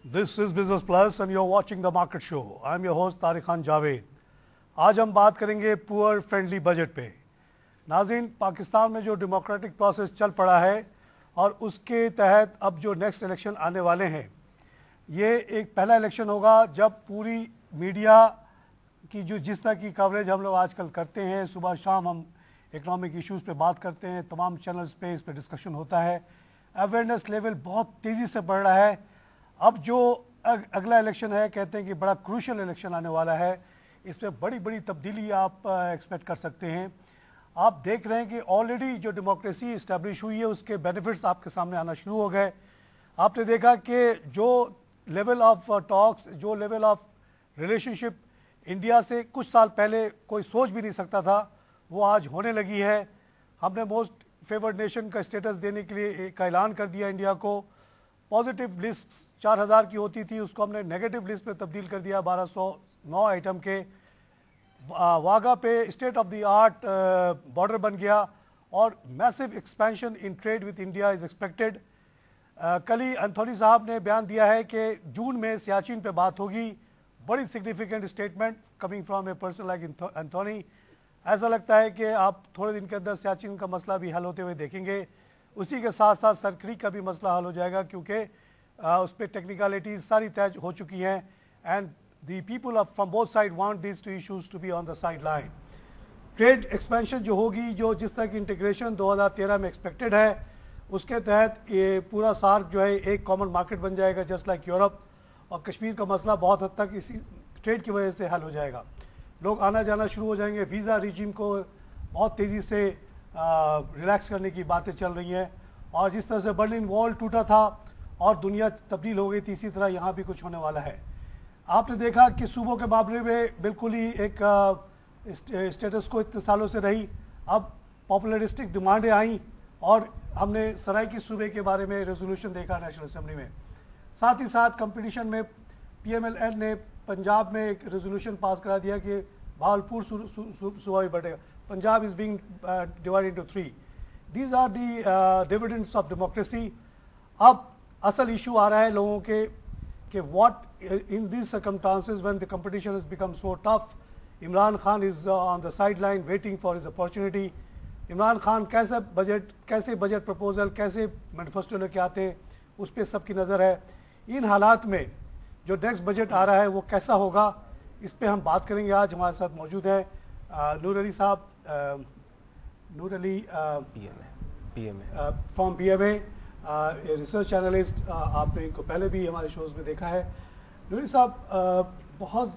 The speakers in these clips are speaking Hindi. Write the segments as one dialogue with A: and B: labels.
A: This is Business Plus and you're watching the Market Show. I'm your host Tariq Khan Javed. आज हम बात करेंगे पुअर फ्रेंडली बजट पे। नाज़रीन, पाकिस्तान में जो डेमोक्रेटिक प्रोसेस चल पड़ा है और उसके तहत अब जो नेक्स्ट इलेक्शन आने वाले हैं, ये एक पहला इलेक्शन होगा जब पूरी मीडिया की जो जिस तरह की कवरेज हम लोग आजकल करते हैं, सुबह शाम हम इकोनॉमिक इश्यूज़ पे बात करते हैं, तमाम चैनल्स पे इस पे डिस्कशन होता है, अवेयरनेस लेवल बहुत तेज़ी से बढ़ रहा है। अब जो अगला इलेक्शन है, कहते हैं कि बड़ा क्रूशियल इलेक्शन आने वाला है, इसमें बड़ी बड़ी तब्दीली आप एक्सपेक्ट कर सकते हैं। आप देख रहे हैं कि ऑलरेडी जो डेमोक्रेसी इस्टेब्लिश हुई है उसके बेनिफिट्स आपके सामने आना शुरू हो गए। आपने देखा कि जो लेवल ऑफ टॉक्स, जो लेवल ऑफ रिलेशनशिप इंडिया से कुछ साल पहले कोई सोच भी नहीं सकता था, वो आज होने लगी है। हमने मोस्ट फेवर्ड नेशन का स्टेटस देने के लिए एक ऐलान कर दिया इंडिया को। पॉजिटिव लिस्ट 4000 की होती थी, उसको हमने नेगेटिव लिस्ट में तब्दील कर दिया 1209 आइटम के। वाघा पे state of the art border बन गया और massive expansion in trade with India is expected. कल ही एंथोनी साहब ने बयान दिया है कि जून में सियाचिन पे बात होगी। बड़ी significant statement coming from a person like Anthony. ऐसा लगता है कि आप थोड़े दिन के अंदर सियाचिन का मसला भी हल होते हुए देखेंगे। उसी के साथ साथ सरकरी का भी मसला हल हो जाएगा, क्योंकि उस पर टेक्निकलिटीज सारी तय हो चुकी हैं and the people of from both side want this two issues to be on the side line. Trade expansion जो होगी, जो जिस तरह की इंटीग्रेशन 2013 में एक्सपेक्टेड है, उसके तहत ये पूरा सार्क जो है एक कॉमन मार्केट बन जाएगा जस्ट लाइक यूरोप, और कश्मीर का मसला बहुत हद तक इसी ट्रेड की वजह से हल हो जाएगा। लोग आना जाना शुरू हो जाएंगे। वीज़ा रिजीम को बहुत तेज़ी से रिलैक्स करने की बातें चल रही हैं, और जिस तरह से बर्लिन वॉल टूटा था और दुनिया तब्दील हो गई थी, इसी तरह यहाँ भी कुछ होने वाला है। आपने देखा कि सूबों के मामले में बिल्कुल ही एक स्टेटस को इतने सालों से रही, अब पॉपुलरिस्टिक डिमांडें आई और हमने सराइकी सूबे के बारे में रेजोल्यूशन देखा नेशनल असेंबली में। साथ ही साथ कंपटीशन में PMLN ने पंजाब में एक रेजोल्यूशन पास करा दिया कि भावलपुर सूबा भी बढ़ेगा। Punjab is being divided into 3। These are the dividends of democracy. अब असल इशू आ रहा है लोगों के कि what in these circumstances when the competition has become so tough, Imran Khan is on the side line waiting for his opportunity. Imran Khan कैसे बजट प्रपोजल, कैसे मैनिफेस्टो लेके आते हैं, उस पर सबकी नज़र है। इन हालात में जो नेक्स्ट बजट आ रहा है वो कैसा होगा, इस पे हम बात करेंगे। आज हमारे साथ मौजूद है नूर अली साहब, Noor Ali from PMA, research analyst. आपने इनको पहले भी हमारे शोज़ में देखा है। नूर अली साहब, बहुत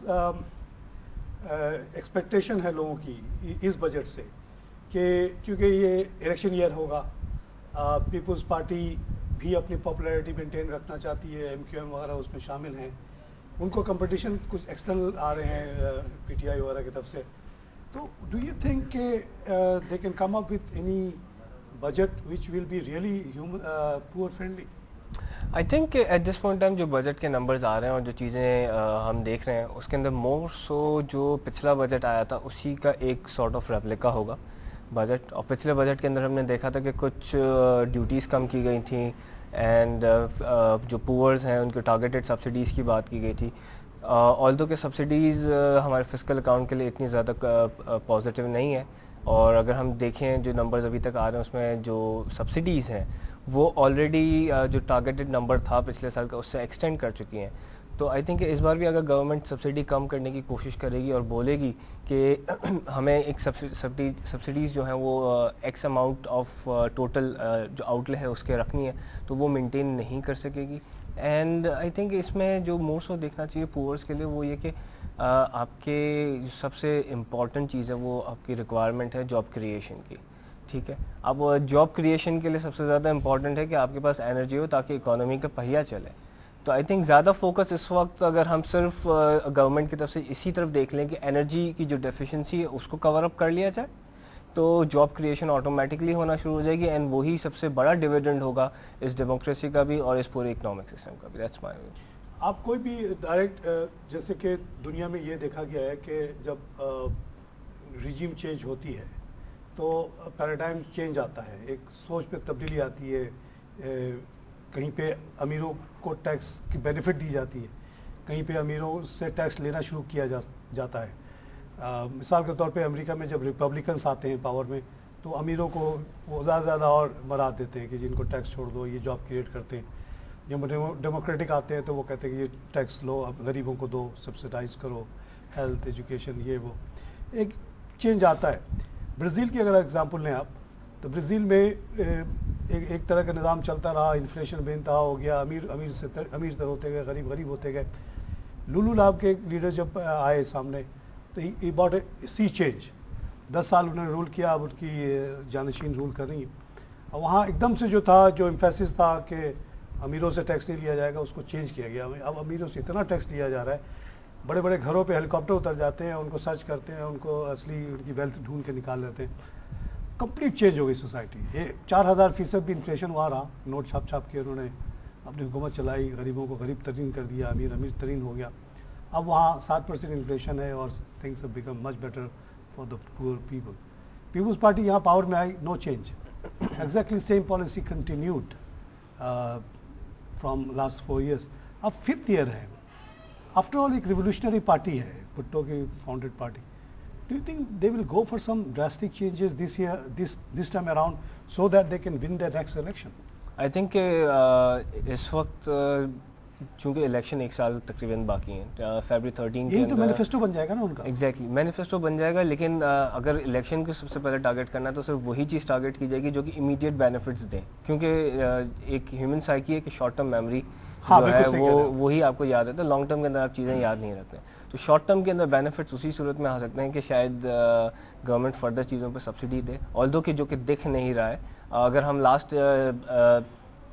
A: एक्सपेक्टेशन है लोगों की इस बजट से कि क्योंकि ये इलेक्शन ईयर होगा, पीपल्स पार्टी भी अपनी पॉपुलैरिटी मेंटेन रखना चाहती है, MQM वगैरह उसमें शामिल हैं, उनको कंपटीशन कुछ एक्सटर्नल आ रहे हैं PTI वगैरह की तरफ से। तो do you think they can come up with any budget which will be really poor friendly?
B: I think at this point time जो बजट के नंबर्स आ रहे हैं और जो चीज़ें हम देख रहे हैं, उसके अंदर मोर सो जो पिछला बजट आया था उसी का एक सॉर्ट ऑफ रेप्लिका होगा बजट। और पिछले बजट के अंदर हमने देखा था कि कुछ ड्यूटीज़ कम की गई थी एंड जो पुअर्स हैं उनके टारगेटेड सब्सिडीज़ की बात की गई थी। ऑल्दो के सब्सिडीज़ हमारे फिस्कल अकाउंट के लिए इतनी ज़्यादा पॉजिटिव नहीं है, और अगर हम देखें जो नंबर्स अभी तक आ रहे हैं उसमें जो सब्सिडीज़ हैं वो ऑलरेडी जो टारगेटेड नंबर था पिछले साल का उससे एक्सटेंड कर चुकी हैं। तो आई थिंक इस बार भी अगर गवर्नमेंट सब्सिडी कम करने की कोशिश करेगी और बोलेगी कि हमें एक सब्सिडीज़ जो हैं वो एक्स अमाउंट ऑफ टोटल जो आउटले है उसके रखनी है, तो वो मेंटेन नहीं कर सकेगी। एंड आई थिंक इसमें जो मोस्ट ऑफ देखना चाहिए पुअर्स के लिए वो ये कि आपके जो सबसे इम्पॉर्टेंट चीज़ है वो आपकी रिक्वायरमेंट है जॉब क्रिएशन की। ठीक है, अब जॉब क्रिएशन के लिए सबसे ज़्यादा इम्पॉर्टेंट है कि आपके पास एनर्जी हो ताकि इकोनॉमी का पहिया चले। तो आई थिंक ज़्यादा फोकस इस वक्त अगर हम सिर्फ गवर्नमेंट की तरफ से इसी तरफ देख लें कि एनर्जी की जो डेफिशिएंसी है उसको कवर अप कर लिया जाए, तो जॉब क्रिएशन ऑटोमेटिकली होना शुरू हो जाएगी एंड वही सबसे बड़ा डिविडेंड होगा इस डेमोक्रेसी का भी और इस पूरे इकोनॉमिक सिस्टम का भी। That's my view.
A: आप कोई भी डायरेक्ट जैसे कि दुनिया में ये देखा गया है कि जब रिजीम चेंज होती है तो पैराडाइम चेंज आता है, एक सोच पे तब्दीली आती है, कहीं पे अमीरों को टैक्स की बेनिफिट दी जाती है, कहीं पे अमीरों से टैक्स लेना शुरू किया जाता है। मिसाल के तौर पे अमेरिका में जब रिपब्लिकन्स आते हैं पावर में, तो अमीरों को वो ज़्यादा से ज़्यादा और बरात देते हैं कि जिनको टैक्स छोड़ दो, ये जॉब क्रिएट करते हैं। जब डेमोक्रेटिक आते हैं तो वो कहते हैं कि ये टैक्स लो, अब गरीबों को दो, सब्सिडाइज करो, हेल्थ, एजुकेशन, ये वो एक चेंज आता है। ब्राज़ील की अगर एग्जांपल लें आप, तो ब्राज़ील में एक तरह का निज़ाम चलता रहा, इन्फ्लेशन बेनतहा हो गया, अमीर तर होते गए, गरीब गरीब होते गए। लुलू नाम के एक लीडर जब आए सामने, तो he bought A C change. 10 साल उन्होंने रूल किया, अब उनकी जानशीन रूल कर रही है। अब वहाँ एकदम से जो था, जो एम्फेसिस था कि अमीरों से टैक्स नहीं लिया जाएगा, उसको चेंज किया गया। अब अमीरों से इतना टैक्स लिया जा रहा है, बड़े बड़े घरों पे हेलीकॉप्टर उतर जाते हैं, उनको सर्च करते हैं, उनको असली उनकी वेल्थ ढूंढ के निकाल लेते हैं। कंप्लीट चेंज हो गई सोसाइटी। ये 4000% भी इन्फ्लेशन वहाँ रहा, नोट छाप छाप के उन्होंने अपनी हुकूमत चलाई, गरीबों को गरीब तरीन कर दिया, अमीर अमीर तरीन हो गया। अब वहाँ 7% इन्फ्लेशन है और things have become much better for the poor people. Peoples Party यहाँ पावर में आई, no change, exactly same policy continued from last 4 years। अब 5th ईयर है। आफ्टर ऑल एक रिवोल्यूशनरी पार्टी है, भुट्टो की founded party. Do you think they will go for some drastic changes this year, this time around, so that they can win their next election?
B: I think इस वक्त चूंकि इलेक्शन 1 साल तकरीबन बाकी हैं, फरवरी 13
A: यही तो मैनिफेस्टो बन जाएगा ना उनका।
B: एग्जैक्टली मैनिफेस्टो बन जाएगा, लेकिन अगर इलेक्शन को सबसे पहले टारगेट करना है तो सिर्फ वही चीज़ टारगेट की जाएगी जो कि इमीडिएट बेनिफिट्स दें, क्योंकि एक ह्यूमन साइकी है कि शॉर्ट टर्म मेमोरी जो है वो वही आपको याद रहता है, लॉन्ग टर्म के अंदर आप चीज़ें याद नहीं रखते। तो शॉर्ट टर्म के अंदर बेनिफिट्स उसी सूरत में आ सकते हैं कि शायद गवर्नमेंट फर्दर चीज़ों पर सब्सिडी दे, ऑल्दो कि जो कि दिख नहीं रहा है। अगर हम लास्ट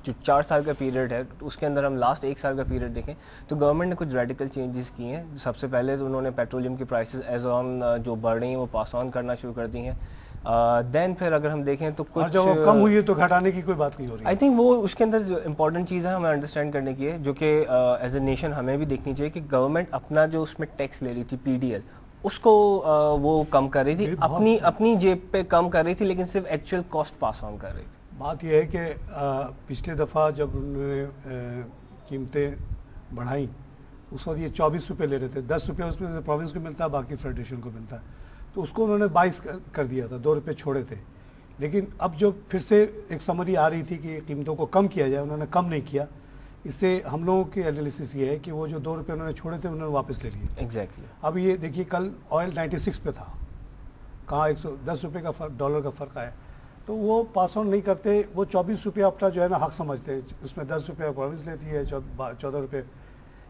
B: जो 4 साल का पीरियड है उसके अंदर हम लास्ट 1 साल का पीरियड देखें तो गवर्नमेंट ने कुछ रेडिकल चेंजेस किए हैं। सबसे पहले तो उन्होंने पेट्रोलियम की प्राइसेस एज ऑन जो बढ़ रही हैं वो पास ऑन करना शुरू कर दी हैं। देन फिर अगर हम देखें तो कुछ
A: जब वो कम हुई है तो घटाने की कोई बात नहीं हो रही।
B: आई थिंक वो उसके अंदर जो इंपॉर्टेंट चीज़ है हमें अंडरस्टैंड करने की है, जो कि एज ए नेशन हमें भी देखनी चाहिए कि गवर्नमेंट अपना जो उसमें टैक्स ले रही थी PDL उसको वो कम कर रही थी, अपनी जेब पे कम कर रही थी, लेकिन सिर्फ एक्चुअल कॉस्ट पास ऑन कर रही थी।
A: बात यह है कि पिछले दफ़ा जब उन्होंने कीमतें बढ़ाई उस वक्त ये 24 रुपये ले रहे थे, 10 रुपये उसमें से प्रोविंस को मिलता है, बाकी फेडरेशन को मिलता है, तो उसको उन्होंने 22 कर दिया था, 2 रुपये छोड़े थे। लेकिन अब जो फिर से एक समरी आ रही थी कि कीमतों को कम किया जाए, उन्होंने कम नहीं किया। इससे हम लोगों की एनालिसिस ये है कि वो जो 2 रुपये उन्होंने छोड़े थे उन्होंने वापस ले लिए।
B: एग्जैक्टली
A: अब ये देखिए कल ऑयल 96 पे था, कहाँ 110 रुपये का फ़र्क, डॉलर का फ़र्क आया, तो वो पास ऑन नहीं करते। वो 24 रुपये अपना जो है ना हक समझते हैं, उसमें 10 रुपये प्रोविंस लेती है, 14 रुपये।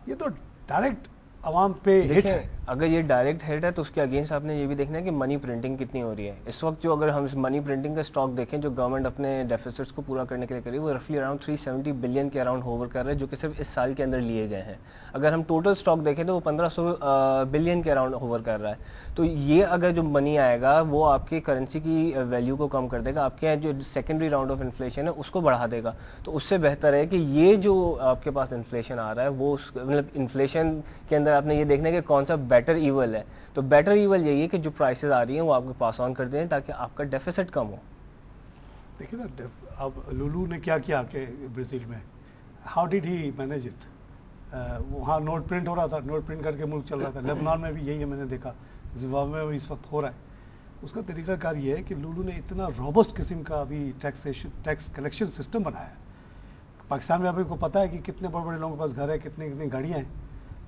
A: ये तो डायरेक्ट आवाम पे हिट है।
B: अगर ये डायरेक्ट हिट है तो उसके अगेंस्ट आपने ये भी देखना है कि मनी प्रिंटिंग कितनी हो रही है इस वक्त। जो अगर हम मनी प्रिंटिंग का स्टॉक देखें जो गवर्नमेंट अपने डेफिसिट्स को पूरा करने के लिए करी, वो रफली अराउंड 370 बिलियन के अराउंड होवर कर रहे हैं, जो कि सिर्फ इस साल के अंदर लिए गए हैं। अगर हम टोटल स्टॉक देखें तो वो 1500 बिलियन के अराउंड होवर कर रहा है। तो ये अगर जो मनी आएगा वो आपकी करेंसी की वैल्यू को कम कर देगा, आपके यहाँ जो सेकेंडरी राउंड ऑफ इन्फ्लेशन है उसको बढ़ा देगा। तो उससे बेहतर है कि ये जो आपके पास इन्फ्लेशन आ रहा है वो मतलब इन्फ्लेशन के अंदर आपने ये देखना है कि कौन सा बेटर ईवल है। तो बेटर ईवल यही है कि जो प्राइसेस आ रही हैं वो आपको पास ऑन कर दें ताकि आपका डेफिसिट कम हो।
A: देखिए ना, अब लुलू ने क्या किया कि ब्राज़ील में how did he manage it. वहाँ नोट प्रिंट हो रहा था, नोट प्रिंट करके मुल्क चल रहा था। लेबनान में भी यही है, मैंने देखा, जिम्बाब्वे में इस वक्त हो रहा है। उसका तरीकाकार ये है कि लुलू ने इतना रॉबस्ट किस्म का अभी टैक्स कलेक्शन सिस्टम बनाया है। पाकिस्तान में अभी को पता है कि कितने बड़े बड़े लोगों के पास घर है, कितनी कितनी गाड़ियाँ हैं,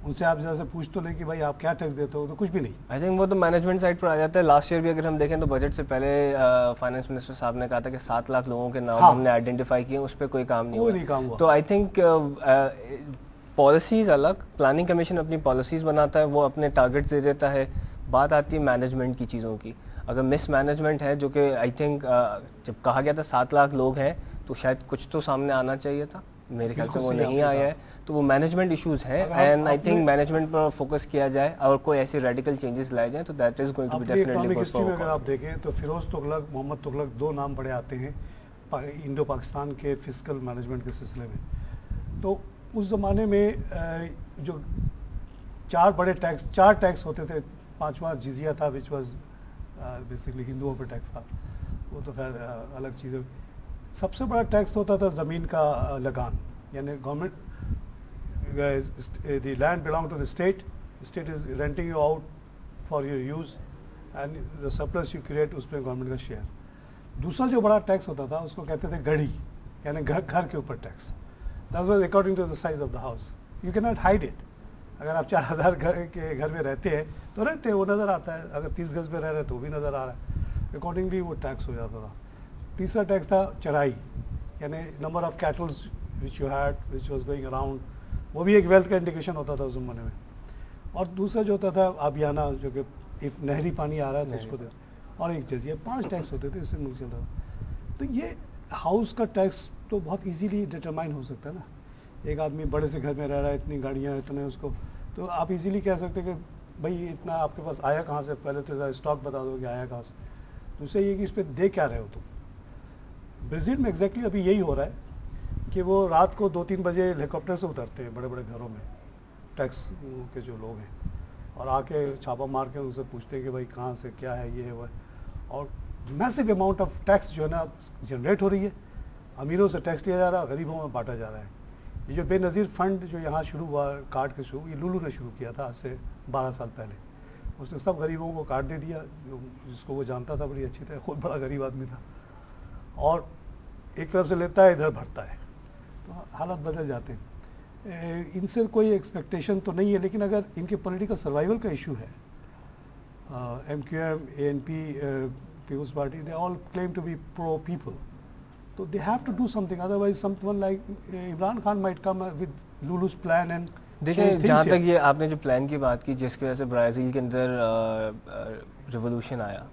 A: उनसे आप जैसे पूछ तो लें कि भाई आप क्या टैक्स देते हो, तो कुछ भी नहीं।
B: आई थिंक वो तो मैनेजमेंट साइड पर आ जाता है। लास्ट ईयर भी अगर हम देखें तो बजट से पहले फाइनेंस मिनिस्टर साहब ने कहा था कि 7 लाख लोगों के नाम हमने आइडेंटिफाई किए, उस पर कोई काम नहीं हुआ। तो आई थिंक पॉलिसीज अलग, प्लानिंग कमीशन अपनी पॉलिसीज बनाता है, वो अपने टारगेट्स दे देता है। बात आती है मैनेजमेंट की चीज़ों की। अगर मिस मैनेजमेंट है, जो कि आई थिंक जब कहा गया था 7 लाख लोग हैं तो शायद कुछ तो सामने आना चाहिए था, मेरे ख्याल से वो नहीं आया है। तो वो मैनेजमेंट इश्यूज हैं एंड आई थिंक मैनेजमेंट पर फोकस किया जाए और कोई ऐसे रेडिकल चेंजेस लाए जाए तो that is going to be definitely good for.
A: अगर आप देखें तो फिरोज तुगलक, मोहम्मद तुगलक 2 नाम बड़े आते हैं इंडो पाकिस्तान के फिस्कल मैनेजमेंट के सिलसिले में। तो उस ज़माने में जो 4 टैक्स होते थे, 5वां जिजिया था विच वाज बेसिकली हिंदुओं पर टैक्स था, वो तो खैर अलग चीज़ है। सबसे बड़ा टैक्स होता था ज़मीन का लगान, यानी government the land belong to the state is renting you out for your use and the surplus you create, उसमें गवर्नमेंट का शेयर। दूसरा जो बड़ा टैक्स होता था उसको कहते थे गढ़ी, यानी घर के ऊपर tax. That was according to the size of the house, you can not hide it. अगर आप 4000 घर में रहते हैं तो रहते हैं, वो नज़र आता है, अगर 30 गज में रह रहे हैं तो वो भी नज़र आ रहा है, अकॉर्डिंगली वो टैक्स हो जाता था। तीसरा टैक्स था चराई, यानी number of kettles which you had which was going around, वो भी एक वेल्थ का इंडिकेशन होता था उस ज़माने में। और दूसरा जो होता था आबियाना, जो कि इफ नहरी पानी आ रहा है तो उसको दे, और एक चीज़, ये 5 टैक्स होते थे, इससे मुल्क चलता था। तो ये हाउस का टैक्स तो बहुत इजीली डिटरमाइन हो सकता है ना। एक आदमी बड़े से घर में रह रहा है, इतनी गाड़ियाँ इतने उसको, तो आप इजीली कह सकते हैं कि भाई इतना आपके पास आया कहाँ से, पहले तो स्टॉक बता दो कि आया कहाँ से। दूसरा ये कि इस पर दे क्या रहे हो तुम। ब्राज़ील में एग्जैक्टली अभी यही हो रहा है कि वो रात को 2-3 बजे हेलीकॉप्टर से उतरते हैं बड़े बड़े घरों में, टैक्स के जो लोग हैं, और आके छापा मार के उनसे पूछते हैं कि भाई कहाँ से क्या है, ये है वो है। और मैसिव अमाउंट ऑफ टैक्स जो है ना जनरेट हो रही है, अमीरों से टैक्स लिया जा रहा है, गरीबों में बांटा जा रहा है। ये जो बेनज़ीर फंड जो यहाँ शुरू हुआ कार्ड के शुरू, ये लुलू ने शुरू किया था आज से 12 साल पहले। उसने सब गरीबों को कार्ड दे दिया, जिसको वो जानता था बड़ी अच्छी तरह, खुद बड़ा गरीब आदमी था, और एक तरफ से लेता है इधर भरता है, तो हालात बदल जाते हैं। इनसे कोई एक्सपेक्टेशन तो नहीं है, लेकिन अगर इनके पॉलिटिकल सर्वाइवल का इशू है, MQM, ANP, Peoples Party, they all claim to be pro people, so they have to do something, otherwise someone like Imran Khan might come with Lulu's plan and
B: देखिए, जहाँ तक ये आपने जो प्लान की बात की जिसकी वजह से ब्राज़ील के अंदर रिवोल्यूशन आया,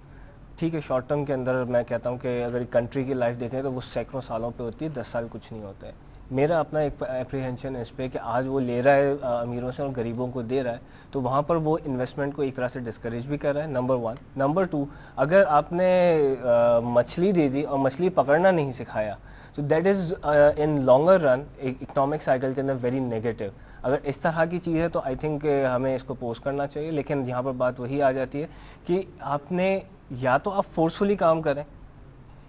B: ठीक है, शॉर्ट टर्म के अंदर मैं कहता हूँ कि अगर कंट्री की लाइफ देखें तो वो सैकड़ों सालों पे होती है, 10 साल कुछ नहीं होता है। मेरा अपना एक एप्रीहेंशन है इस पर कि आज वो ले रहा है अमीरों से और गरीबों को दे रहा है, तो वहाँ पर वो इन्वेस्टमेंट को एक तरह से डिस्करेज भी कर रहा है, नंबर 1। नंबर 2, अगर आपने मछली दे दी और मछली पकड़ना नहीं सिखाया, तो that is in longer run economic cycle के अंदर वेरी नेगेटिव। अगर इस तरह की चीज़ है तो आई थिंक हमें इसको पोस्ट करना चाहिए, लेकिन यहाँ पर बात वही आ जाती है कि आपने या तो आप फोर्सफुली काम करें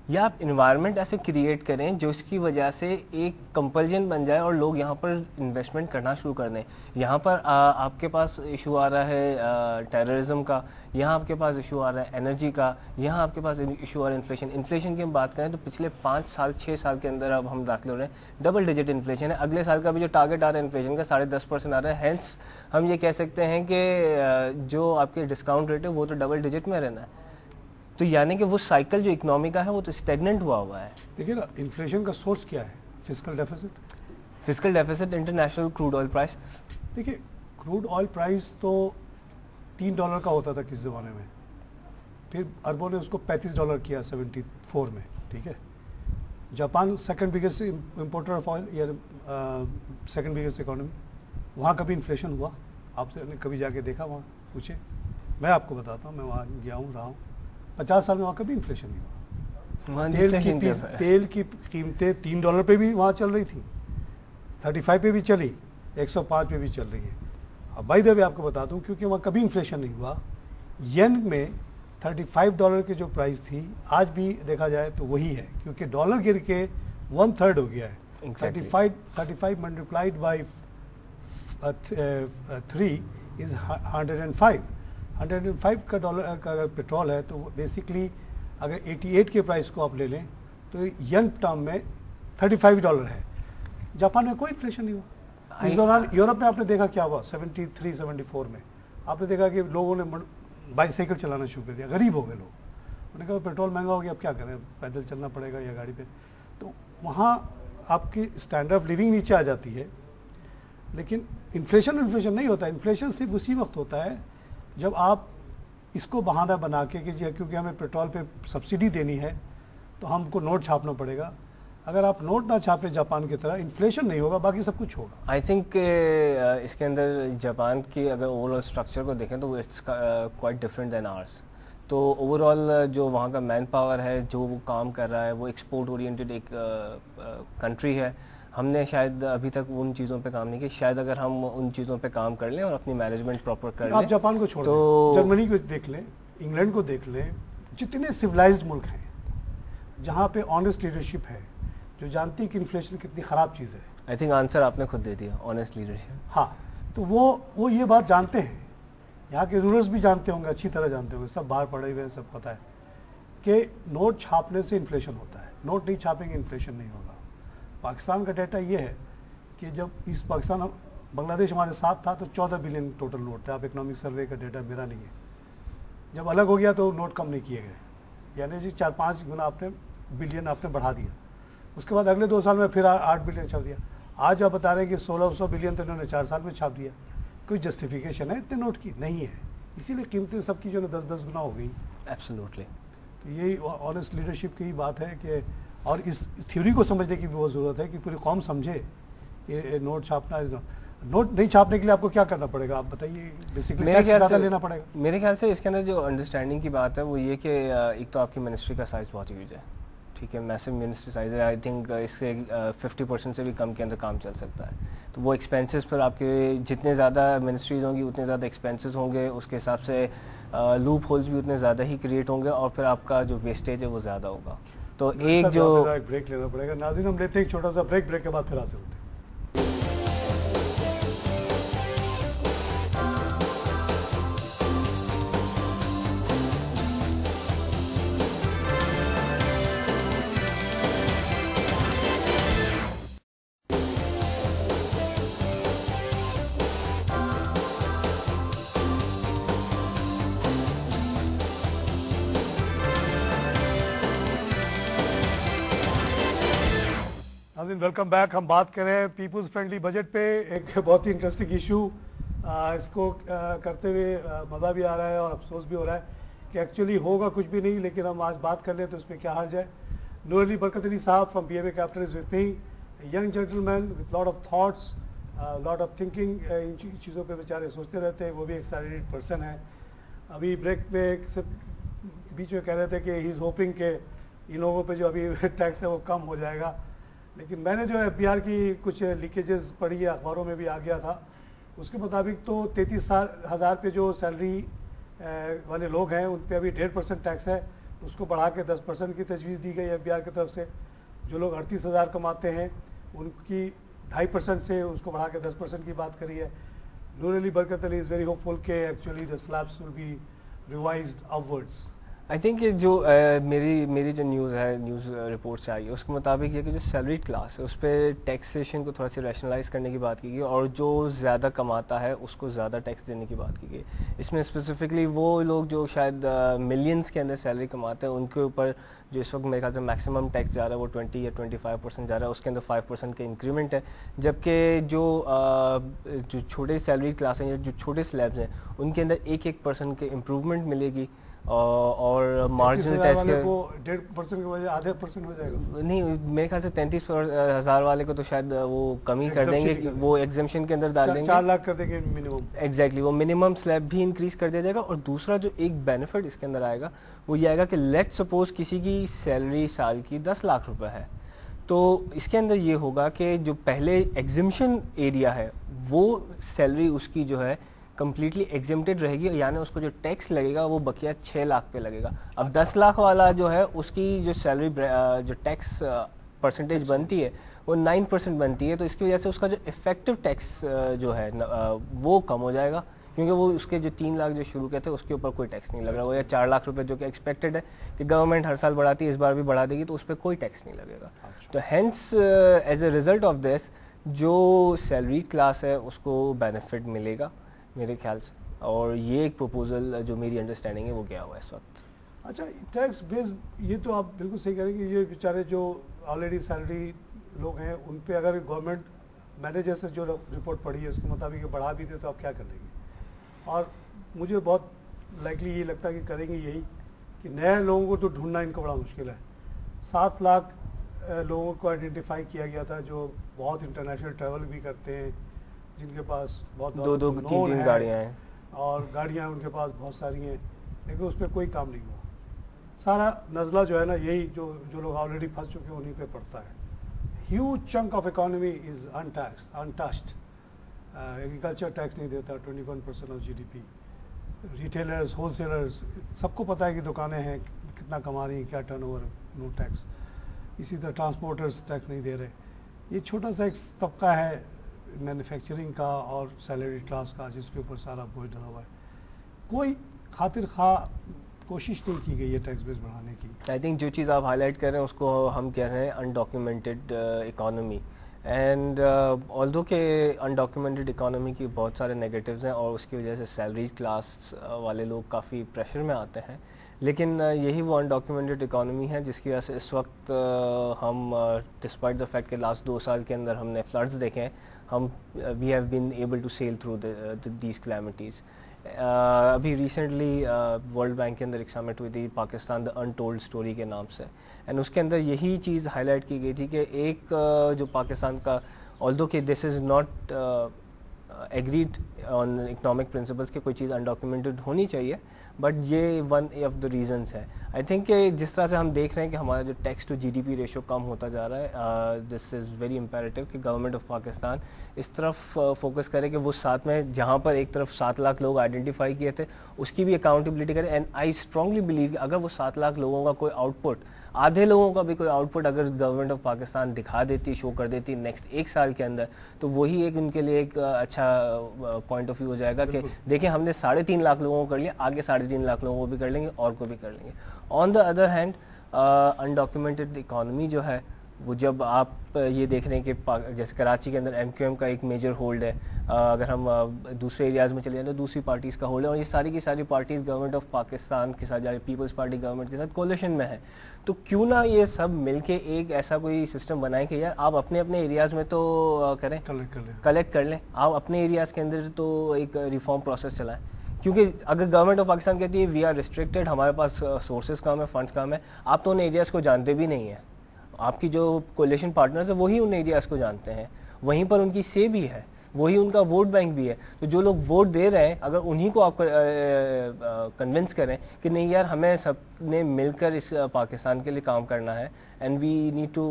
B: या आप इन्वायरमेंट ऐसे क्रिएट करें जो इसकी वजह से एक कंपल्जन बन जाए और लोग यहाँ पर इन्वेस्टमेंट करना शुरू कर दें। यहाँ पर आपके पास इशू आ रहा है टेररिज्म का, यहाँ आपके पास इशू आ रहा है एनर्जी का, यहाँ आपके पास इशू आ रहा है इन्फ्लेशन की हम बात करें तो पिछले 5 साल 6 साल के अंदर अब हम दाखिल हो रहे हैं डबल डिजिट इन्फ्लेशन है। अगले साल का भी जो टारगेट आ रहा है इन्फ्लेशन का 10.5% आ रहा है। हेंस हम ये कह सकते हैं कि जो आपके डिस्काउंट रेट है वो तो डबल डिजिट में रहना है। तो यानी कि वो साइकिल जो इकोनॉमी का है वो तो स्टेगनेंट हुआ है।
A: देखिए ना, इन्फ्लेशन का सोर्स क्या है? Fiscal deficit, international crude oil price. देखिए, क्रूड ऑयल प्राइस तो $3 का होता था किस ज़माने में, फिर अरबों ने उसको $35 किया 74 में, ठीक है। Japan second biggest importer of oil, या सेकंड बिगेस्ट इकोनॉमी, वहाँ कभी इन्फ्लेशन हुआ? आपसे कभी जाके देखा वहाँ? पूछे, मैं आपको बताता हूँ, मैं वहाँ गया हूँ, रहा हूँ, 50 साल में वहाँ कभी इन्फ्लेशन नहीं हुआ। तेल की कीमतें $3 पे भी वहाँ चल रही थी, 35 पे भी चली, 105 पे भी चल रही है। अब भाई दबे आपको बता दूँ, क्योंकि वहाँ कभी इन्फ्लेशन नहीं हुआ। येन में $35 की जो प्राइस थी आज भी देखा जाए तो वही है, क्योंकि डॉलर गिर के 1/3 हो गया है। 35 मल्टीप्लाइड बाई 3 इज 105 का डॉलर का अगर पेट्रोल है तो बेसिकली अगर 88 के प्राइस को आप ले लें तो यन टर्म में $35 है। जापान में कोई इन्फ्लेशन नहीं हुआ। इस दौरान यूरोप में आपने देखा क्या हुआ 73-74 में, आपने देखा कि लोगों ने बाईसाइकिल चलाना शुरू कर दिया, गरीब हो गए लोग। उन्होंने कहा पेट्रोल महंगा हो गया, अब क्या करें, पैदल चलना पड़ेगा या गाड़ी पे। तो वहाँ आपकी स्टैंडर्ड ऑफ लिविंग नीचे आ जाती है। लेकिन इन्फ्लेशन नहीं होता। इन्फ्लेशन सिर्फ उसी वक्त होता है जब आप इसको बहाना बना के कि क्योंकि हमें पेट्रोल पे सब्सिडी देनी है तो हमको नोट छापना पड़ेगा। अगर आप नोट ना छापे जापान की तरह, इन्फ्लेशन नहीं होगा, बाकी सब कुछ होगा।
B: आई थिंक इसके अंदर जापान की अगर ओवरऑल स्ट्रक्चर को देखें तो it's quite different than ours. तो ओवरऑल जो वहाँ का मैन पावर है, जो वो काम कर रहा है, वो एक्सपोर्ट ओरिएंटेड एक कंट्री है। हमने शायद अभी तक उन चीज़ों पे काम नहीं किया। शायद अगर हम उन चीज़ों पे काम कर लें और अपनी मैनेजमेंट प्रॉपर कर लें।
A: आप जापान को छोड़ तो जर्मनी को देख लें, इंग्लैंड को देख लें, जितने सिविलाइज्ड मुल्क हैं जहाँ पे ऑनेस्ट लीडरशिप है, जो जानती है कि इन्फ्लेशन कितनी ख़राब चीज़ है।
B: आई थिंक आंसर आपने खुद दे दिया, ऑनेस्ट लीडरशिप।
A: हाँ, तो वो ये बात जानते हैं, यहाँ के रूरल्स भी जानते होंगे, अच्छी तरह जानते होंगे, सब बाहर पढ़े हुए हैं, सब पता है कि नोट छापने से इन्फ्लेशन होता है, नोट नहीं छापेंगे इन्फ्लेशन नहीं होगा। पाकिस्तान का डेटा ये है कि जब इस पाकिस्तान बांग्लादेश हमारे साथ था तो 14 बिलियन टोटल नोट थे। आप इकोनॉमिक सर्वे का डेटा मेरा नहीं है, जब अलग हो गया तो नोट कम नहीं किए गए, यानी जी 4-5 गुना आपने बिलियन आपने बढ़ा दिया। उसके बाद अगले 2 साल में फिर 8 बिलियन छाप दिया। आज आप बता रहे हैं कि 1600 बिलियन तो इन्होंने 4 साल में छाप दिया। कोई जस्टिफिकेशन है इतने नोट की? नहीं है। इसीलिए कीमतें सबकी जो है 10-10 गुना हो गई।
B: एब्सोल्युटली।
A: तो यही ऑनेस्ट लीडरशिप की ही बात है कि, और इस थ्योरी को समझने की भी बहुत ज़रूरत है कि पूरी कौम समझे कि नोट छापना इज नोट नहीं छापने के लिए आपको क्या करना पड़ेगा, आप बताइए। बेसिकली टैक्स ज़्यादा लेना पड़ेगा।
B: मेरे ख्याल से इसके अंदर जो अंडरस्टैंडिंग की बात है वो ये कि एक तो आपकी मिनिस्ट्री का साइज़ बहुत ह्यूज है, ठीक है, मैसिव मिनिस्ट्री साइज़ है। आई थिंक इससे 50% से भी कम के अंदर काम चल सकता है। तो वो एक्सपेंसेस पर आपके जितने ज़्यादा मिनिस्ट्रीज होंगी उतने ज़्यादा एक्सपेंसेस होंगे, उसके हिसाब से लूप होल्स भी उतने ज़्यादा ही क्रिएट होंगे और फिर आपका जो वेस्टेज है वो ज़्यादा होगा। तो एक जो
A: ब्रेक लेना पड़ेगा। नाज़रीन, हम लेते हैं एक छोटा सा ब्रेक के बाद फिर हासिल होते हैं। नाज़रीन, वेलकम बैक। हम बात कर रहे हैं पीपल्स फ्रेंडली बजट पे। एक बहुत ही इंटरेस्टिंग इशू, इसको करते हुए मज़ा भी आ रहा है और अफसोस भी हो रहा है कि एक्चुअली होगा कुछ भी नहीं, लेकिन हम आज बात कर लें तो उसमें क्या हर्ज है। नूर अली बरकत अली साहब from BMA capital is with me, young gentleman with lot of thoughts, lot of thinking. इन चीज़ों पे बेचारे सोचते रहते हैं, वो भी एक सैलरीड पर्सन है। अभी ब्रेक में सिर्फ बीच में कह रहे थे कि ही इज़ होपिंग के इन लोगों पे जो अभी टैक्स है वो कम हो जाएगा, लेकिन मैंने जो FBR की कुछ लीकेजेस पढ़ी है, अखबारों में भी आ गया था, उसके मुताबिक तो 33,000 पे जो सैलरी वाले लोग हैं उन पे अभी 1.5% टैक्स है, उसको बढ़ा के 10% की तजवीज़ दी गई FBR की तरफ से। जो लोग 38,000 कमाते हैं उनकी 2.5% से उसको बढ़ा के 10% की बात करी है। Noor Ali Barkat Ali is very hopeful के actually the slabs will be revised upwards.
B: I think ये जो मेरी जो न्यूज़ है, न्यूज़ रिपोर्ट से आई है, उसके मुताबिक ये कि जो सैलरीड क्लास है उस पर टैक्सेशन को थोड़ा सी रैशनलाइज करने की बात की गई और जो ज़्यादा कमाता है उसको ज़्यादा टैक्स देने की बात की गई। इसमें स्पेसिफिकली वो लोग जो शायद मिलियंस के अंदर सैलरी कमाते हैं उनके ऊपर जो इस वक्त मेरे ख्याल से मैक्सिमम टैक्स जा रहा है वो 20 या 25% जा रहा है, उसके अंदर 5% का इंक्रीमेंट है। जबकि जो छोटे सैलरी क्लास हैं या जो छोटे स्लैब्स हैं उनके अंदर 1% के इम्प्रूवमेंट मिलेगी और मार्जिनल टैक्स के
A: 1.5% की वजह आधे % हो जाएगा।
B: नहीं, मेरे ख्याल से 33,000 वाले को तो शायद वो कम ही कर देंगे, वो एग्जेम्पशन के अंदर डाल देंगे,
A: 4 लाख कर देंगे मिनिमम।
B: एग्जैक्टली, वो मिनिमम स्लैब भी इंक्रीज कर दिया जाएगा। और दूसरा जो एक बेनिफिट इसके अंदर आएगा वो ये आएगा कि लेट सपोज किसी की सैलरी साल की 10 लाख रुपए है, तो इसके अंदर ये होगा कि जो पहले एग्जिम्पशन एरिया है वो सैलरी उसकी जो है कम्प्लीटली एग्जेम्प्टेड रहेगी, यानी उसको जो टैक्स लगेगा वो बकिया 6 लाख पे लगेगा। अब 10 लाख वाला जो है उसकी जो सैलरी जो टैक्स परसेंटेज बनती है वो 9% बनती है, तो इसकी वजह से उसका जो इफेक्टिव टैक्स जो है वो कम हो जाएगा, क्योंकि वो उसके जो 3 लाख जो शुरू के थे उसके ऊपर कोई टैक्स नहीं लग रहा, वो या 4 लाख रुपए जो कि एक्सपेक्टेड है कि गवर्नमेंट हर साल बढ़ाती है, इस बार भी बढ़ा देगी, तो उस पर कोई टैक्स नहीं लगेगा। तो hence as a result of this जो सैलरी क्लास है उसको बेनिफिट मिलेगा मेरे ख्याल से, और ये एक प्रपोजल जो मेरी अंडरस्टैंडिंग है वो गया हुआ है इस वक्त।
A: अच्छा, टैक्स बेस, ये तो आप बिल्कुल सही करेंगे। ये बेचारे जो ऑलरेडी सैलरी लोग हैं उन पे अगर गवर्नमेंट मैनेजर से जो रिपोर्ट पड़ी है उसके मुताबिक बढ़ा भी दे तो आप क्या कर लेंगे? और मुझे बहुत लाइकली ये लगता है कि करेंगे यही कि नए लोगों को तो ढूंढना इनको बड़ा मुश्किल है। 7 लाख लोगों को आइडेंटिफाई किया गया था जो बहुत इंटरनेशनल ट्रैवल भी करते हैं, जिनके पास बहुत
B: दो 3 गाड़ियाँ हैं
A: और गाड़ियाँ उनके पास बहुत सारी हैं, लेकिन उस पर कोई काम नहीं हुआ। सारा नज़ला जो है ना, यही जो लोग ऑलरेडी फंस चुके हैं उन्हीं पे पड़ता है। Huge chunk of economy is untouched. Agriculture tax नहीं देता, 21% ऑफ GDP। रिटेलर्स, होलसेलर्स, सबको पता है कि दुकानें हैं कितना कमा रही हैं, क्या टर्नओवर, नो टैक्स। इसी तरह ट्रांसपोर्टर्स टैक्स नहीं दे रहे। ये छोटा सा एक तबका है मैन्युफैक्चरिंग का और सैलरी क्लास का जिसके ऊपर सारा बोझ डला हुआ है। कोई खातिर खा कोशिश नहीं की गई है टैक्स बेस बढ़ाने की।
B: आई थिंक जो चीज़ आप हाईलाइट कर रहे हैं उसको हम कह रहे हैं अनडॉक्यूमेंटेड इकोनॉमी, एंड ऑल्दो के अनडॉक्यूमेंटेड इकोनॉमी की बहुत सारे नेगेटिव्स हैं और उसकी वजह से सैलरी क्लास वाले लोग काफ़ी प्रेशर में आते हैं, लेकिन यही वो अनडॉक्यूमेंटेड इकोनॉमी है जिसकी वजह से इस वक्त हम डिस्पाइट द फैक्ट के लास्ट 2 साल के अंदर हमने फ्लड्स देखे हैं, हम we have been able to sail through these calamities. अभी रिसेंटली वर्ल्ड बैंक के अंदर एक समिट हुई थी पाकिस्तान द अनटोल्ड स्टोरी के नाम से, एंड उसके अंदर यही चीज़ हाईलाइट की गई थी कि एक जो पाकिस्तान का, ऑल्दो कि this is not agreed on economic principles कि कोई चीज़ अनडॉक्यूमेंटेड होनी चाहिए, बट ये वन ऑफ द रीजंस है। आई थिंक कि जिस तरह से हम देख रहे हैं कि हमारा जो टैक्स टू जीडीपी रेशो कम होता जा रहा है, दिस इज़ वेरी इंपेरेटिव कि गवर्नमेंट ऑफ पाकिस्तान इस तरफ फोकस करे कि वो साथ में जहाँ पर एक तरफ 7 लाख लोग आइडेंटिफाई किए थे उसकी भी अकाउंटेबिलिटी करे, एंड आई स्ट्रांगली बिलीव कि अगर वो 7 लाख लोगों का कोई आउटपुट, आधे लोगों का भी कोई आउटपुट अगर गवर्नमेंट ऑफ पाकिस्तान दिखा देती, शो कर देती नेक्स्ट 1 साल के अंदर, तो वही एक उनके लिए एक अच्छा पॉइंट ऑफ व्यू हो जाएगा कि देखिए हमने 3.5 लाख लोगों को कर लिया, आगे 3.5 लाख लोगों को भी कर लेंगे और को भी कर लेंगे। On the other hand undocumented economy जो है वो, जब आप ये देख रहे हैं कि जैसे कराची के अंदर एमक्यूएम का एक मेजर होल्ड है, अगर हम दूसरे एरियाज़ में चले जाए तो दूसरी पार्टीज़ का होल्ड है, और ये सारी की सारी पार्टीज़ गवर्नमेंट ऑफ पाकिस्तान के साथ, जैसे पीपल्स पार्टी गवर्नमेंट के साथ कोलिशन में है, तो क्यों ना ये सब मिलके एक ऐसा कोई सिस्टम बनाएं कि यार आप अपने अपने एरियाज़ में तो करें, कलेक्ट कर लें, आप अपने एरियाज़ के अंदर तो एक रिफॉर्म प्रोसेस चलाएं। क्योंकि अगर गवर्नमेंट ऑफ पाकिस्तान कहती है वी आर रिस्ट्रिक्टेड, हमारे पास सोर्सेज कम है, फंड्स कम है, आप तो उन एरियाज़ को जानते भी नहीं हैं, आपकी जो कोलिशन पार्टनर्स है वही उन एरियाज़ को जानते हैं, वहीं पर उनकी से भी है, वही उनका वोट बैंक भी है, तो जो लोग वोट दे रहे हैं अगर उन्हीं को आप कन्विंस करें कि नहीं यार हमें सब ने मिलकर इस पाकिस्तान के लिए काम करना है and we need to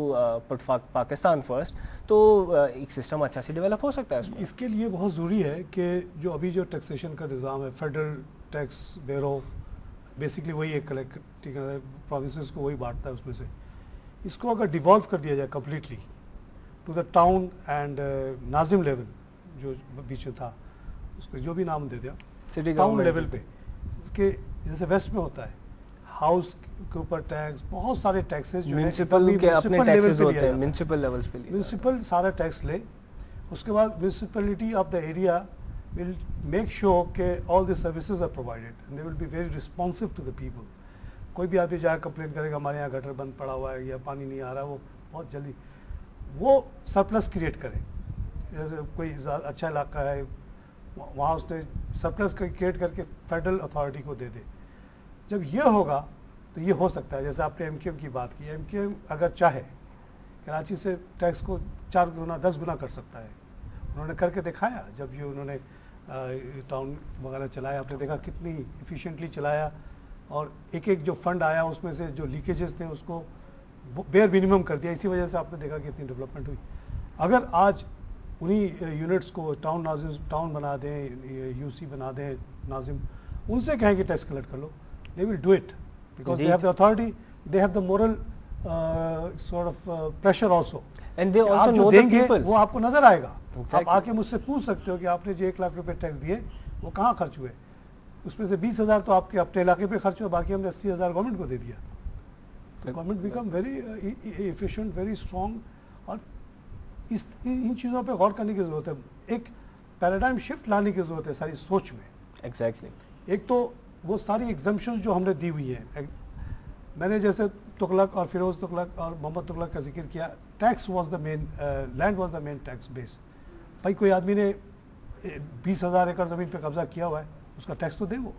B: put Pakistan first, तो एक सिस्टम अच्छा से डेवलप हो सकता है।
A: इसके लिए बहुत ज़रूरी है कि जो अभी जो टैक्सेशन का निज़ाम है, फेडरल टैक्स ब्यूरो बेसिकली वही एक कलेक्ट प्रोविंसेस को वही बांटता है, उसमें से इसको अगर डिवॉल्व कर दिया जाए completely to the town and नाजिम लेवल जो बीच में था, उसको जो भी नाम दे दिया
B: सिटी
A: टाउन लेवल पे, इसके जैसे वेस्ट में होता है हाउस के ऊपर टैक्स, बहुत सारे टैक्सेस जो
B: म्युनिसिपल के अपने टैक्सेस होते हैं, म्युनिसिपल लेवल्स पे
A: म्युनिसिपल सारा टैक्स ले, उसके बाद municipality of the area will make sure के all the services are provided and they will be very responsive to the people. कोई भी आदमी जाकर कंप्लेन करेगा हमारे यहाँ गटर बंद पड़ा हुआ है या पानी नहीं आ रहा है, वो बहुत जल्दी वो सरप्लस क्रिएट करे। जैसे कोई अच्छा इलाका है वहाँ उसने सरप्लस क्रिएट करके फेडरल अथॉरिटी को दे दे। जब ये होगा तो ये हो सकता है, जैसे आपने एमक्यूएम की बात की, एमक्यूएम अगर चाहे कराची से टैक्स को 4 गुना 10 गुना कर सकता है, उन्होंने करके दिखाया। जब ये उन्होंने टाउन वगैरह चलाया, आपने देखा कितनी इफ़िशिएंटली चलाया, और एक एक जो फंड आया उसमें से जो लीकेजेस थे उसको बेयर मिनिमम कर दिया। इसी वजह से आपने देखा कि इतनी डेवलपमेंट हुई। अगर आज उन्हीं यूनिट्स को टाउन बना दें, यूसी बना दें नाजिम, उनसे कहें कि टैक्स कलेक्ट कर लो, they will do it because they have the authority, they have the moral sort of pressure also,
B: and they also know the
A: देंगे
B: पीपल,
A: वो आपको नजर आएगा। आप आके मुझसे पूछ सकते हो कि आपने जो 1 लाख रुपए टैक्स दिए वो कहाँ खर्च हुए, उसमें से 20,000 तो आपके अपने इलाके पे खर्च हुआ, बाकी हमने 80,000 गवर्नमेंट को दे दिया। तो government become very efficient, very strong, और इन चीज़ों पे गौर करने की ज़रूरत है। एक पैराडाइम शिफ्ट लाने की ज़रूरत है सारी सोच में।
B: एग्जैक्टली
A: एक तो वो सारी एग्जम्पशंस जो हमने दी हुई है, मैंने जैसे तुगलक और फिरोज़ तुगलक और मोहम्मद तुगलक का जिक्र किया, tax was the main, land was the main tax base. भाई कोई आदमी ने 20,000 एकड़ ज़मीन पे कब्जा किया हुआ है, उसका टैक्स तो दे, वो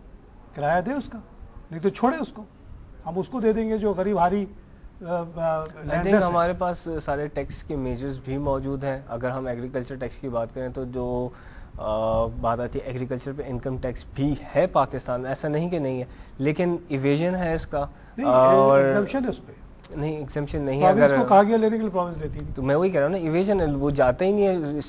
A: किराया दे उसका, नहीं तो छोड़े उसको, हम उसको दे देंगे जो गरीब हारी
B: आई थिंक हमारे पास सारे टैक्स के मेजर्स भी मौजूद हैं। अगर हम एग्रीकल्चर टैक्स की बात करें तो जो बात आती है एग्रीकल्चर पे इनकम टैक्स भी है पाकिस्तान, ऐसा नहीं कि नहीं है, लेकिन इवेजन है इसका, और
A: एग्जम्पशन है उस पे।
B: नहीं, एग्जेम्पशन नहीं है।
A: अगर को कहा गया लेने के लिए प्रोविंस लेती नहीं,
B: तो मैं वही कह रहा हूँ ना, इवेजन वो जाता ही नहीं है।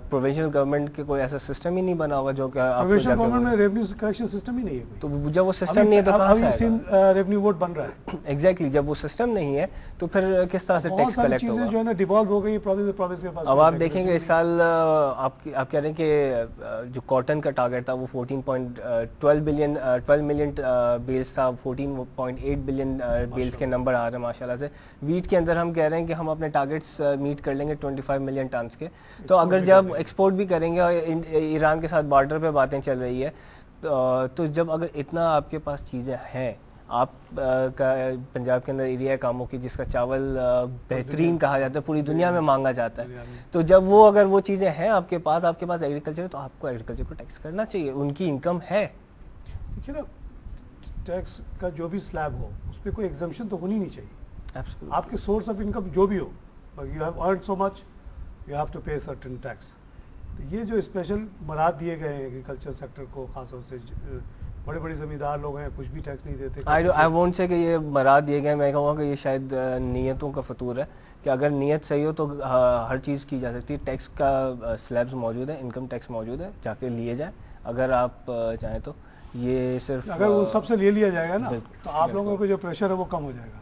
B: प्रोविंशियल गवर्नमेंट के कोई ऐसा सिस्टम ही नहीं बना हुआ जो कि
A: प्रोविंशियल गवर्नमेंट में रेवेन्यू कलेक्शन सिस्टम ही नहीं है कोई।
B: तो जब वो सिस्टम नहीं है तो कहाँ से आएगा?
A: रेवेन्यू बोर्ड बन रहा है।
B: एग्जैक्टली, जब वो सिस्टम नहीं है तो फिर किस तरह से टैक्स कलेक्ट होगा?
A: जो है ना डिवॉल्व हो गई प्रोविंस के पास।
B: अब आप देखेंगे इस साल आप कह रहे हैं कि जो कॉटन का टारगेट था वो 12 मिलियन बेल्स था, 14.8 बिलियन बेल्स के नंबर आ रहे हैं माशाल्लाह से। वीट के अंदर हम कह रहे हैं कि हम अपने टारगेट्स मीट कर लेंगे 25 मिलियन टन के। तो अगर जब एक्सपोर्ट भी करेंगे और ईरान के साथ बॉर्डर पे बातें चल रही है, तो जब अगर इतना आपके पास चीज़ें हैं, आप का पंजाब के अंदर एरिया है कामों की जिसका चावल बेहतरीन कहा जाता है, पूरी दुनिया में मांगा जाता है, तो जब वो अगर वो चीज़ें हैं आपके पास एग्रीकल्चर है, तो आपको एग्रीकल्चर को टैक्स करना चाहिए, उनकी इनकम है।
A: देखिए ना, टैक्स का जो भी स्लैब हो उस पर कोई एग्जम्पशन तो होनी नहीं चाहिए।
B: Absolutely.
A: आपके सोर्स ऑफ इनकम जो भी हो, you have earn so much, you have to pay certain tax. तो ये जो स्पेशल मराद दिए गए हैं एग्रीकल्चर सेक्टर को, खासतौर से बड़े बड़े ज़मींदार लोग हैं, कुछ भी टैक्स नहीं देते।
B: आई वोंट से कि ये मराद दिए गए, मैं कहूँगा कि ये शायद नीयतों का फतूर है कि अगर नीयत सही हो तो हर चीज़ की जा सकती है। टैक्स का स्लैब्स मौजूद है, इनकम टैक्स मौजूद है, जाके लिए जाए अगर आप चाहें तो। ये सिर्फ
A: अगर वो सबसे ले लिया जाएगा ना तो आप लोगों को जो प्रेशर है वो कम हो जाएगा।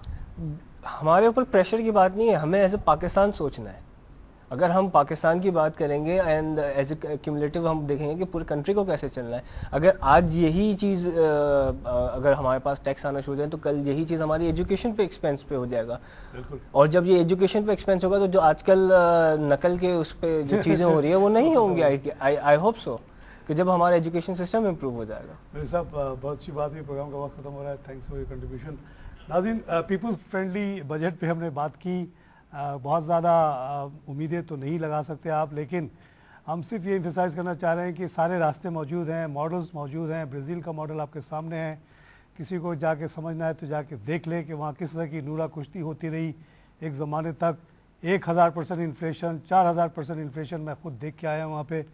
B: हमारे ऊपर प्रेशर की बात नहीं है, हमें एज ए पाकिस्तान सोचना है। अगर हम पाकिस्तान की बात करेंगे एंड एज ए क्यूमुलेटिव हम देखेंगे कि पूरी कंट्री को कैसे चलना है। अगर आज यही चीज़ अगर हमारे पास टैक्स आना शुरू हो जाए तो कल यही चीज़ हमारी एजुकेशन पे एक्सपेंस पे हो जाएगा। और जब ये एजुकेशन पे एक्सपेंस होगा तो जो आजकल नकल के उस पर जो चीज़ें हो रही है वो नहीं होंगी। आई होप सो कि जब हमारा एजुकेशन सिस्टम इम्प्रूव हो जाएगा।
A: मेरे साहब बहुत अच्छी बात हुई, प्रोग्राम का वक्त खत्म हो रहा है। Thanks for your contribution. नाज़रीन, पीपल्स फ्रेंडली बजट पे हमने बात की। बहुत ज़्यादा उम्मीदें तो नहीं लगा सकते आप, लेकिन हम सिर्फ ये एम्फेसाइज़ करना चाह रहे हैं कि सारे रास्ते मौजूद हैं, मॉडल्स मौजूद हैं। ब्राज़ील का मॉडल आपके सामने है, किसी को जाके समझना है तो जाके देख ले कि वहाँ किस तरह की नूरा कुश्ती होती रही एक ज़माने तक। 1000% इन्फ्लेशन, 4000% इन्फ्लेशन मैं खुद देख के आया वहाँ पे।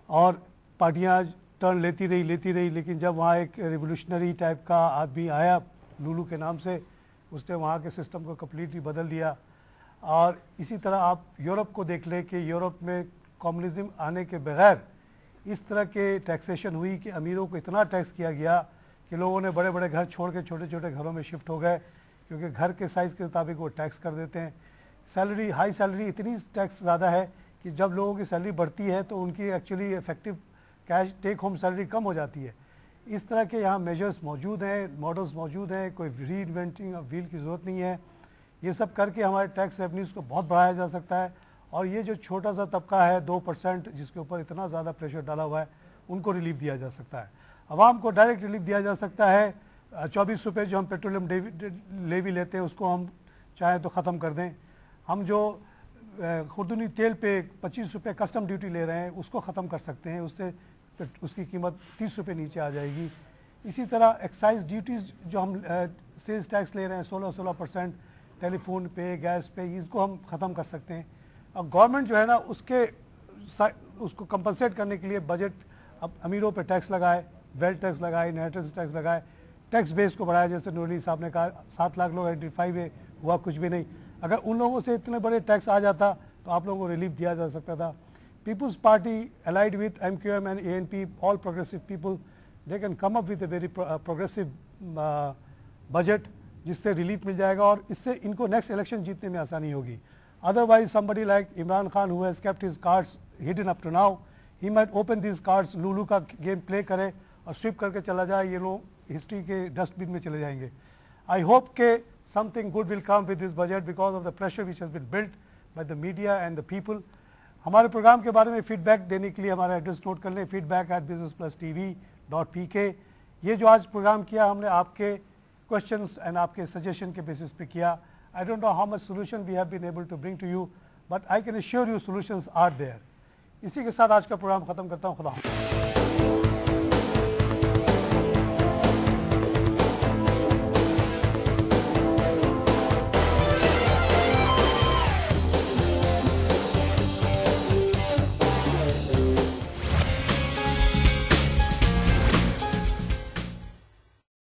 A: और पार्टियाँ टर्न लेती रही, लेकिन जब वहाँ एक रिवोल्यूशनरी टाइप का आदमी आया लुलू के नाम से, उसने वहाँ के सिस्टम को कम्प्लीटली बदल दिया। और इसी तरह आप यूरोप को देख लें कि यूरोप में कम्युनिज्म आने के बगैर इस तरह के टैक्सेशन हुई कि अमीरों को इतना टैक्स किया गया कि लोगों ने बड़े बड़े घर छोड़ के छोटे छोटे घरों में शिफ्ट हो गए, क्योंकि घर के साइज़ के मुताबिक वो टैक्स कर देते हैं। सैलरी, हाई सैलरी इतनी टैक्स ज़्यादा है कि जब लोगों की सैलरी बढ़ती है तो उनकी actually effective cash take home salary कम हो जाती है। इस तरह के यहाँ मेजर्स मौजूद हैं, मॉडल्स मौजूद हैं, कोई री इन्वेंटिंग ऑफ व्हील की ज़रूरत नहीं है। ये सब करके हमारे टैक्स रेवन्यूज़ को बहुत बढ़ाया जा सकता है। और ये जो छोटा सा तबका है 2% जिसके ऊपर इतना ज़्यादा प्रेशर डाला हुआ है, उनको रिलीफ दिया जा सकता है। आवाम को डायरेक्ट रिलीफ दिया जा सकता है। 24 रुपये जो हम पेट्रोलियम लेवी लेते हैं उसको हम चाहें तो ख़त्म कर दें। हम जो खुर्दनी तेल पे 25 रुपये कस्टम ड्यूटी ले रहे हैं उसको ख़त्म कर सकते हैं, उससे उसकी कीमत 30 रुपये नीचे आ जाएगी। इसी तरह एक्साइज ड्यूटीज़ जो हम सेल्स टैक्स ले रहे हैं 16% टेलीफोन पे, गैस पे, इसको हम ख़त्म कर सकते हैं। और गवर्नमेंट जो है ना उसको कंपनसेट करने के लिए बजट अब अमीरों पे टैक्स लगाए, वेल्थ टैक्स लगाए, इनहेरिटेंस टैक्स लगाए, टैक्स बेस को बढ़ाया। जैसे नूरी साहब ने कहा 7 लाख लोग आइडेंटिफाई हुए, हुआ कुछ भी नहीं। अगर उन लोगों से इतने बड़े टैक्स आ जाता तो आप लोगों को रिलीफ दिया जा सकता था। Peoples Party allied with MQM and ANP, all progressive people, they can come up with a very progressive budget जिससे रिलीफ मिल जाएगा और इससे इनको नेक्स्ट इलेक्शन जीतने में आसानी होगी। Otherwise somebody like Imran Khan who has kept his cards hidden up to now, he might open these cards, Lulu का गेम प्ले करे और स्विप करके चला जाए, ये लोग हिस्ट्री के डस्टबिन में चले जाएंगे। आई होप के something good will come with this budget because of the pressure which has been built by the media and the people. हमारे प्रोग्राम के बारे में फीडबैक देने के लिए हमारा एड्रेस नोट कर लें, feedback@businessplusTV.pk। ये जो आज प्रोग्राम किया हमने आपके क्वेश्चंस एंड आपके सजेशन के बेसिस पे किया। I don't know how much solution we have been able to bring to you, but I can assure you solutions are there. इसी के साथ आज का प्रोग्राम खत्म करता हूँ। खुदा हाफ़िज़।